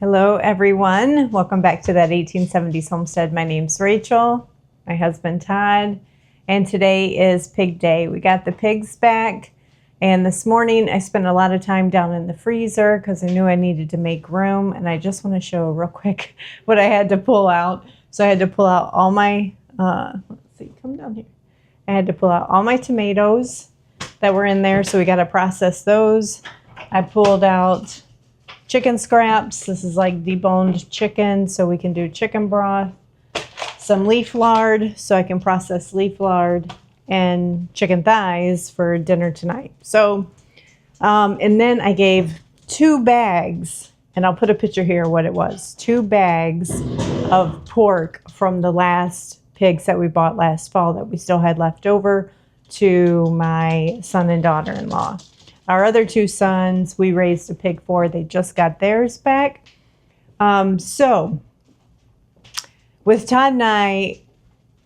Hello everyone, welcome back to that 1870s homestead. My name's Rachel, my husband Todd, and today is pig day. We got the pigs back, and this morning I spent a lot of time down in the freezer because I knew I needed to make room, and I just want to show real quick what I had to pull out. So I had to pull out all my, let's see, come down here. I had to pull out all my tomatoes that were in there, so we got to process those. I pulled out chicken scraps. This is like deboned chicken, so we can do chicken broth. Some leaf lard, so I can process leaf lard, and chicken thighs for dinner tonight. So, and then I gave 2 bags, and I'll put a picture here of what it was. 2 bags of pork from the last pigs that we bought last fall that we still had left over to my son and daughter-in-law. Our other 2 sons, we raised a pig for. They just got theirs back. So with Todd and I,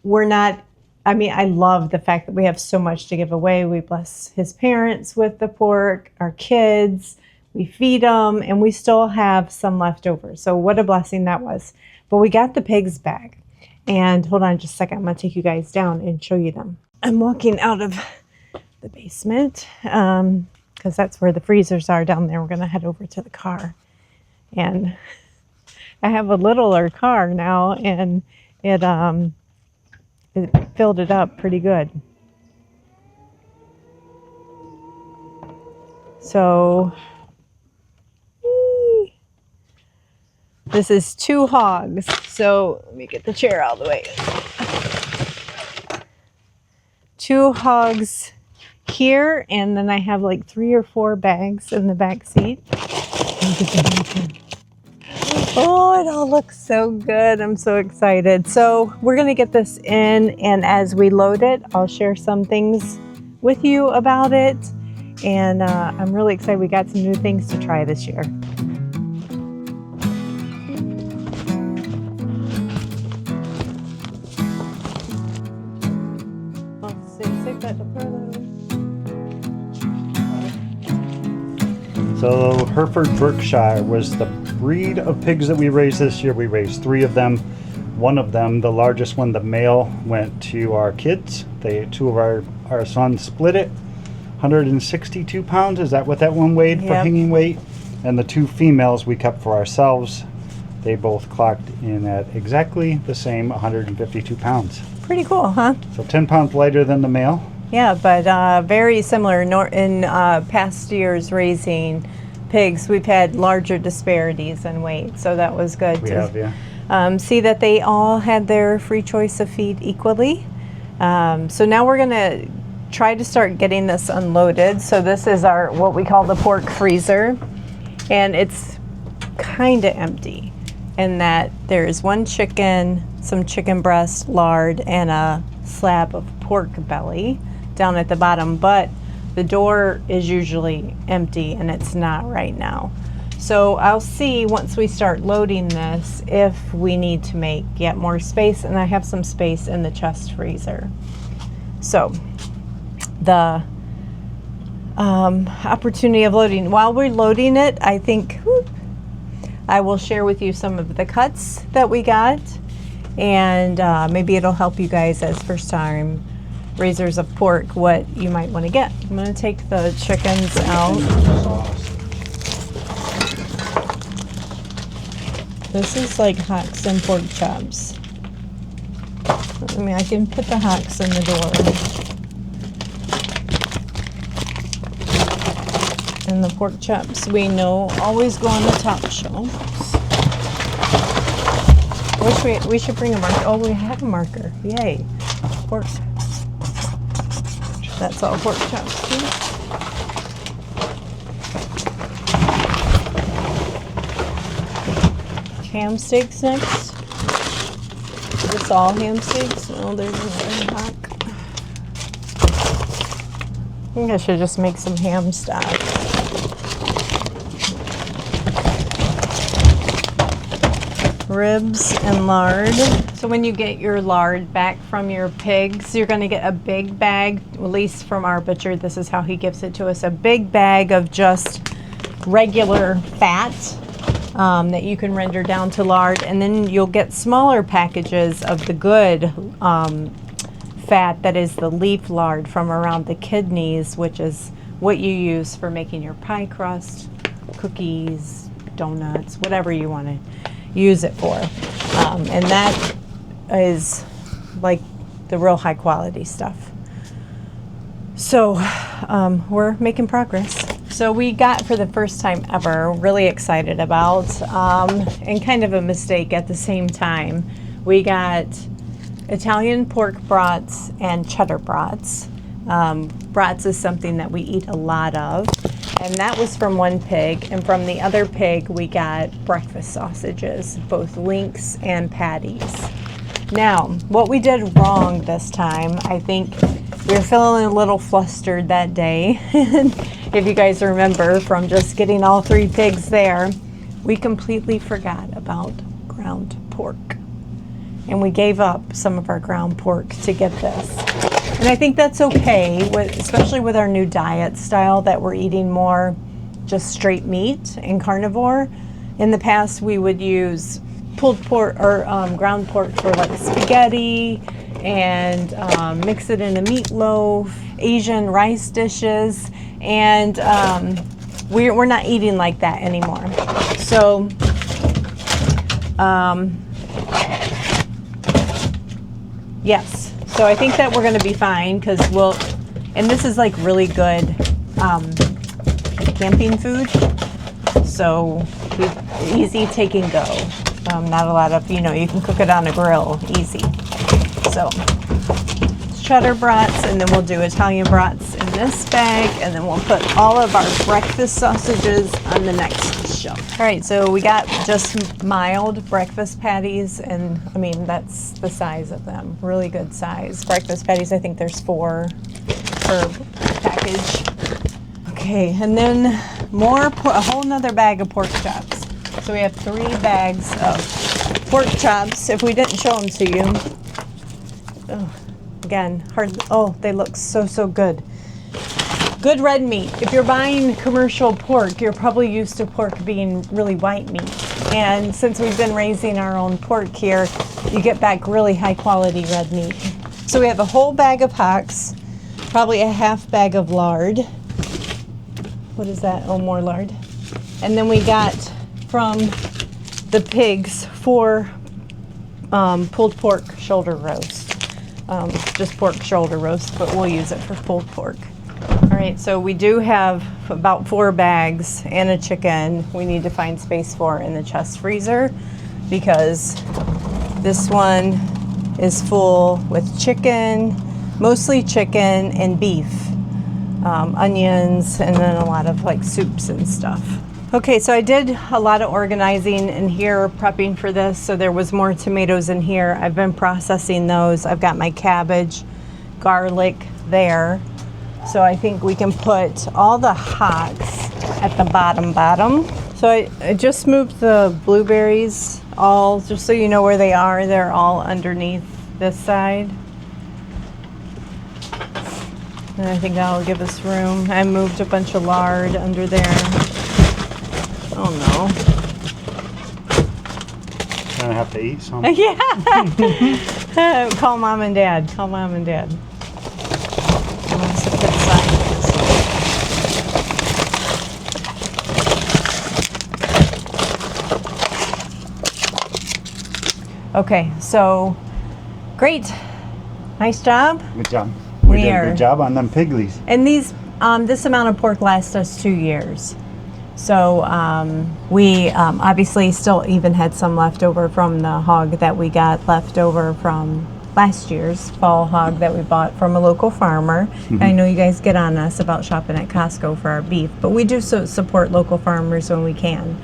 I love the fact that we have so much to give away. We bless his parents with the pork, our kids, we feed them, and we still have some left over. So what a blessing that was. But we got the pigs back. And hold on just a second. I'm going to take you guys down and show you them. I'm walking out of the basement. Because that's where the freezers are down there. We're going to head over to the car. And I have a littler car now, and it filled it up pretty good. So this is 2 hogs. So let me get the chair out of the way. 2 hogs here, and then I have like 3 or 4 bags in the back seat. Oh, it all looks so good. I'm so excited. So we're gonna get this in, and as we load it, I'll share some things with you about it. And I'm really excited. We got some new things to try this year. So Hereford Berkshire was the breed of pigs that we raised this year. We raised 3 of them. One of them, the largest one, the male, went to our kids. 2 of our sons split it. 162 pounds, is that what that one weighed for hanging weight? And the 2 females we kept for ourselves. They both clocked in at exactly the same 152 pounds. Pretty cool, huh? So 10 pounds lighter than the male. Yeah, but very similar. In past years raising pigs, we've had larger disparities in weight, so that was good see that they all had their free choice of feed equally. So now we're going to try to start getting this unloaded. So this is our what we call the pork freezer, and it's kind of empty in that there's 1 chicken, some chicken breast, lard, and a slab of pork belly down at the bottom, but the door is usually empty, and it's not right now. So I'll see once we start loading this if we need to make yet more space, and I have some space in the chest freezer. So the opportunity of loading, while we're loading it, I think I will share with you some of the cuts that we got, and maybe it'll help you guys as first time raisers of pork what you might want to get. I'm going to take the chickens out. This is like hocks and pork chops. I can put the hocks in the door. And the pork chops, we know, always go on the top shelf. We should bring a marker. Oh, we have a marker. Yay. Pork. That's all pork chops too. Ham steaks next. Is this all ham steaks? No, there's another hock. I think I should just make some ham stock. Ribs and lard. So when you get your lard back from your pigs, you're going to get a big bag, at least from our butcher, this is how he gives it to us, a big bag of just regular fat. that you can render down to lard, and then you'll get smaller packages of the good fat that is the leaf lard from around the kidneys, which is what you use for making your pie crust, cookies, donuts, whatever you want to use it for. And that is like the real high quality stuff. So we're making progress. So we got, for the first time ever, really excited about, and kind of a mistake at the same time, we got Italian pork brats and cheddar brats. Brats is something that we eat a lot of, and that was from one pig, and from the other pig we got breakfast sausages, both links and patties. Now, what we did wrong this time, I think we were feeling a little flustered that day. If you guys remember from just getting all 3 pigs there, we completely forgot about ground pork. And we gave up some of our ground pork to get this. And I think that's okay, especially with our new diet style that we're eating more just straight meat and carnivore. In the past, we would use pulled pork or ground pork for like spaghetti and mix it in a meatloaf, Asian rice dishes, and we're not eating like that anymore. So yes, so I think that we're going to be fine, because and this is like really good camping food, so easy take and go. Not a lot of, you can cook it on a grill, easy. So cheddar brats, and then we'll do Italian brats in this bag, and then we'll put all of our breakfast sausages on the next shelf. All right, so we got just mild breakfast patties, and I mean, that's the size of them, really good size. Breakfast patties, I think there's 4 per package. Okay, and then a whole nother bag of pork chops. So we have 3 bags of pork chops. If we didn't show them to you, again, they look so good. Good red meat. If you're buying commercial pork, you're probably used to pork being really white meat. And since we've been raising our own pork here, you get back really high quality red meat. So we have a whole bag of hocks, probably a half bag of lard. What is that? Oh, more lard. And then we got from the pigs 4 pulled pork shoulder roast. Just pork shoulder roast, but we'll use it for pulled pork. All right, so we do have about 4 bags and a chicken we need to find space for in the chest freezer, because this one is full with chicken, mostly chicken and beef, onions, and then a lot of like soups and stuff. Okay, so I did a lot of organizing in here, prepping for this. So there was more tomatoes in here. I've been processing those. I've got my cabbage, garlic there. So I think we can put all the hocks at the bottom. So I just moved the blueberries all, just so you know where they are. They're all underneath this side. And I think that'll give us room. I moved a bunch of lard under there. Oh no. Gonna have to eat some. Yeah. Call mom and dad. I'm gonna set that aside. Okay, so great. Nice job. Good job. We did a good job on them piglies. And these, this amount of pork lasts us 2 years. So we obviously still even had some left over from the hog that we got left over from last year's fall hog that we bought from a local farmer. Mm-hmm. I know you guys get on us about shopping at Costco for our beef, but we do support local farmers when we can.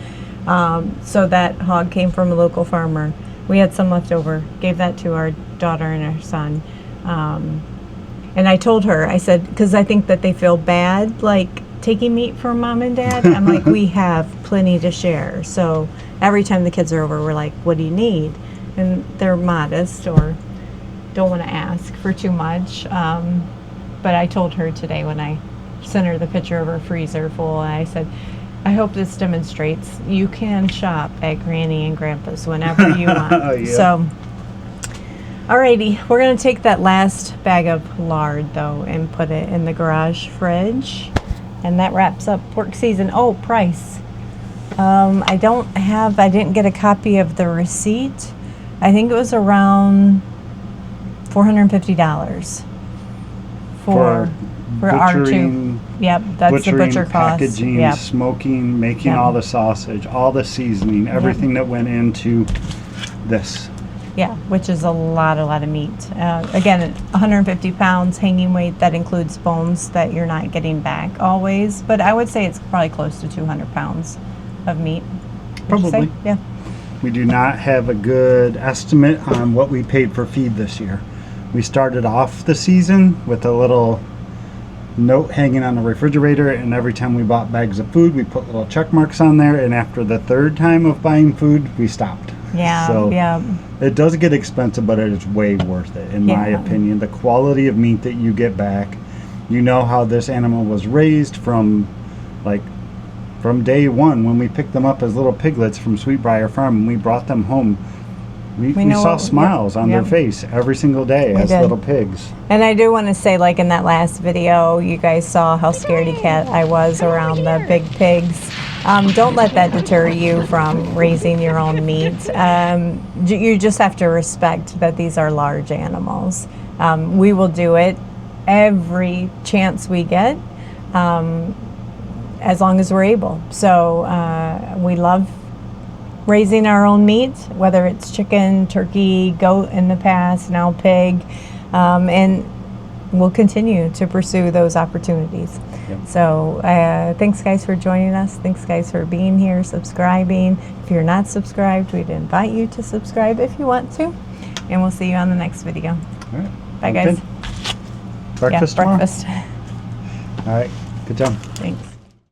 So that hog came from a local farmer. We had some left over, gave that to our daughter and our son. And I told her, I said, because I think that they feel bad, like, taking meat from mom and dad. I'm like, we have plenty to share. So every time the kids are over, we're like, what do you need? And they're modest or don't want to ask for too much. But I told her today when I sent her the picture of her freezer full, I said, I hope this demonstrates you can shop at Granny and Grandpa's whenever you want. Yeah. So, alrighty, we're gonna take that last bag of lard though and put it in the garage fridge, and that wraps up pork season. Oh, price. I didn't get a copy of the receipt. I think it was around $450 for butchering, R2. Yep, that's the butcher cost. Packaging, Yep. smoking, making Yep. all the sausage, all the seasoning, everything that went into this. Yeah, which is a lot of meat. Again, 150 pounds hanging weight. That includes bones that you're not getting back always. But I would say it's probably close to 200 pounds of meat. Would you say? Probably. Yeah. We do not have a good estimate on what we paid for feed this year. We started off the season with a little note hanging on the refrigerator, and every time we bought bags of food, we put little check marks on there, and after the third time of buying food, we stopped. Yeah, So yeah. it does get expensive, but it is way worth it, in my Yeah. opinion. The quality of meat that you get back, you know how this animal was raised from day one when we picked them up as little piglets from Sweetbriar Farm and we brought them home. We know saw what- smiles on their yep. face every single day as did. little pigs. And I do want to say, like in that last video, you guys saw how scaredy cat I was around the big pigs. Don't let that deter you from raising your own meat. You just have to respect that these are large animals. We will do it every chance we get, as long as we're able. So we love raising our own meat, whether it's chicken, turkey, goat in the past, now pig, and we'll continue to pursue those opportunities. Yep. So thanks guys for joining us. Thanks guys for being here, subscribing. If you're not subscribed, we'd invite you to subscribe if you want to, and we'll see you on the next video. All right. Bye guys. Breakfast tomorrow? Breakfast. All right. Good job. Thanks.